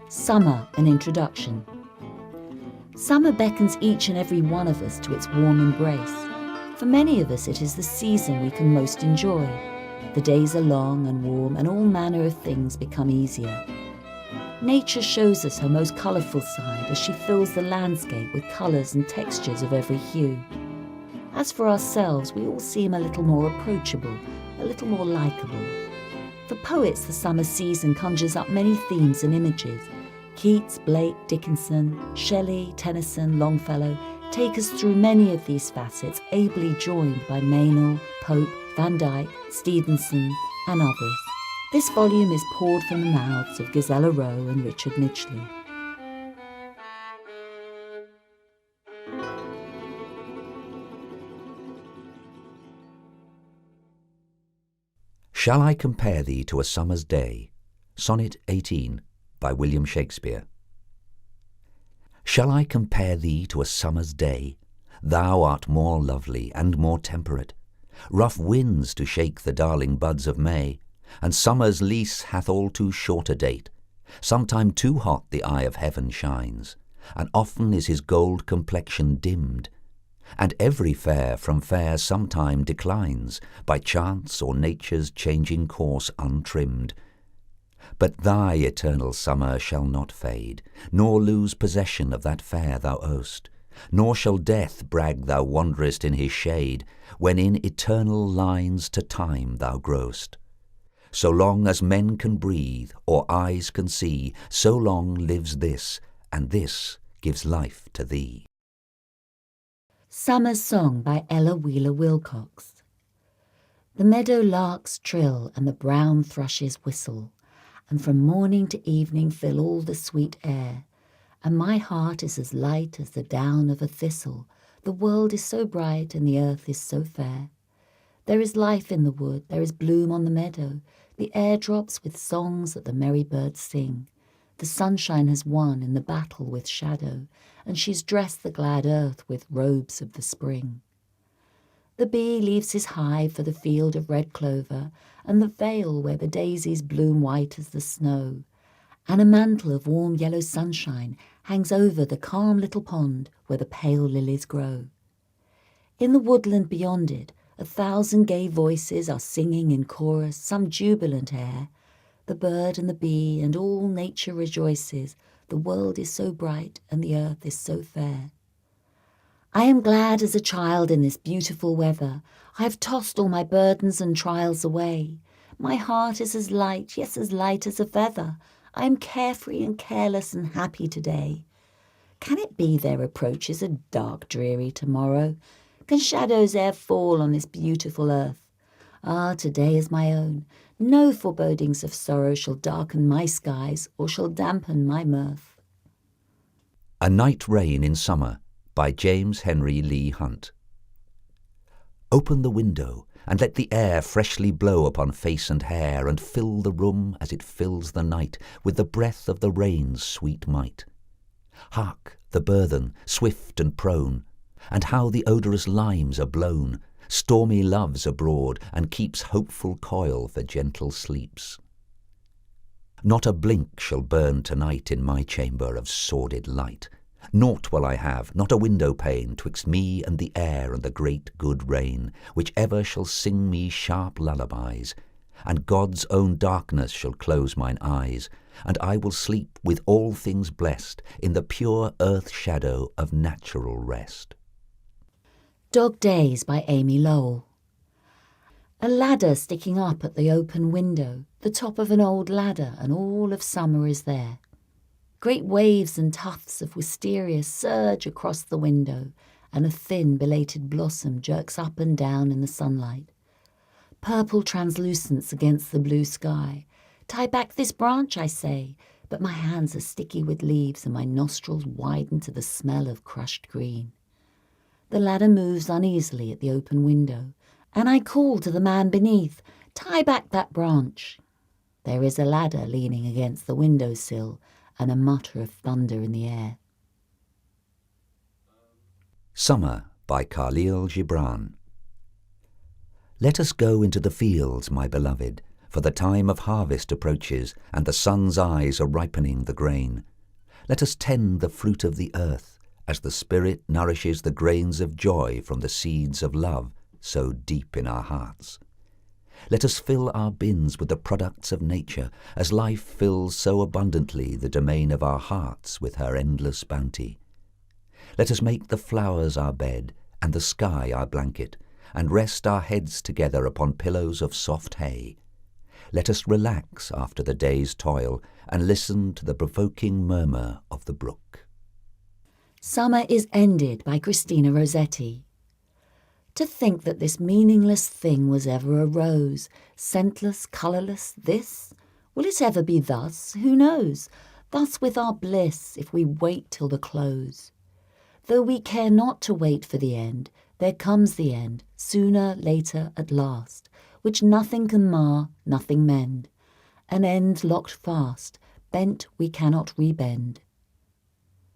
Summer, an introduction. Summer beckons each and every one of us to its warm embrace. For many of us, it is the season we can most enjoy. The days are long and warm, and all manner of things become easier. Nature shows us her most colourful side as she fills the landscape with colours and textures of every hue. As for ourselves, we all seem a little more approachable, a little more likeable. For poets, the summer season conjures up many themes and images. Keats, Blake, Dickinson, Shelley, Tennyson, Longfellow take us through many of these facets, ably joined by Meynell, Pope, Van Dyck, Stevenson, and others. This volume is poured from the mouths of Gisela Rowe and Richard Midgley. Shall I compare thee to a summer's day? Sonnet 18 by William Shakespeare. Shall I compare thee to a summer's day? Thou art more lovely and more temperate. Rough winds to shake the darling buds of May, and summer's lease hath all too short a date. Sometime too hot the eye of heaven shines, and often is his gold complexion dimmed. And every fair from fair sometime declines, by chance or nature's changing course untrimmed. But thy eternal summer shall not fade, nor lose possession of that fair thou owest, nor shall death brag thou wanderest in his shade, when in eternal lines to time thou growest. So long as men can breathe, or eyes can see, so long lives this, and this gives life to thee. Summer's Song by Ella Wheeler Wilcox. The meadow larks trill and the brown thrushes whistle, and from morning to evening fill all the sweet air. And my heart is as light as the down of a thistle. The world is so bright and the earth is so fair. There is life in the wood, there is bloom on the meadow. The air drops with songs that the merry birds sing. The sunshine has won in the battle with shadow, and she's dressed the glad earth with robes of the spring. The bee leaves his hive for the field of red clover, and the vale where the daisies bloom white as the snow, and a mantle of warm yellow sunshine hangs over the calm little pond where the pale lilies grow. In the woodland beyond it, 1,000 gay voices are singing in chorus some jubilant air. The bird and the bee and all nature rejoices. The world is so bright and the earth is so fair. I am glad as a child in this beautiful weather. I have tossed all my burdens and trials away. My heart is as light, yes, as light as a feather. I am carefree and careless and happy today. Can it be there approaches a dark, dreary tomorrow? Can shadows e'er fall on this beautiful earth? Ah, today is my own. No forebodings of sorrow shall darken my skies or shall dampen my mirth. A Night Rain in Summer by James Henry Leigh Hunt. Open the window and let the air freshly blow upon face and hair, and fill the room as it fills the night with the breath of the rain's sweet might. Hark, the burthen, swift and prone, and how the odorous limes are blown. Stormy love's abroad, and keeps hopeful coil for gentle sleeps. Not a blink shall burn tonight in my chamber of sordid light. Naught will I have, not a window pane, twixt me and the air and the great good rain, which ever shall sing me sharp lullabies. And God's own darkness shall close mine eyes, and I will sleep with all things blessed in the pure earth shadow of natural rest. Dog Days by Amy Lowell. A ladder sticking up at the open window, the top of an old ladder, and all of summer is there. Great waves and tufts of wisteria surge across the window, and a thin, belated blossom jerks up and down in the sunlight. Purple translucence against the blue sky. Tie back this branch, I say, but my hands are sticky with leaves and my nostrils widen to the smell of crushed green. The ladder moves uneasily at the open window, and I call to the man beneath, tie back that branch. There is a ladder leaning against the window sill, and a mutter of thunder in the air. Summer by Khalil Gibran. Let us go into the fields, my beloved, For the time of harvest approaches, and the sun's eyes are ripening the grain. Let us tend the fruit of the earth, as the Spirit nourishes the grains of joy from the seeds of love so deep in our hearts. Let us fill our bins with the products of nature, as life fills so abundantly the domain of our hearts with her endless bounty. Let us make the flowers our bed, and the sky our blanket, and rest our heads together upon pillows of soft hay. Let us relax after the day's toil, and listen to the provoking murmur of the brook. Summer is Ended by Christina Rossetti. To think that this meaningless thing was ever a rose, scentless, colourless, this? Will it ever be thus? Who knows? Thus with our bliss, if we wait till the close. Though we care not to wait for the end, there comes the end, sooner, later, at last, which nothing can mar, nothing mend. An end locked fast, bent we cannot rebend.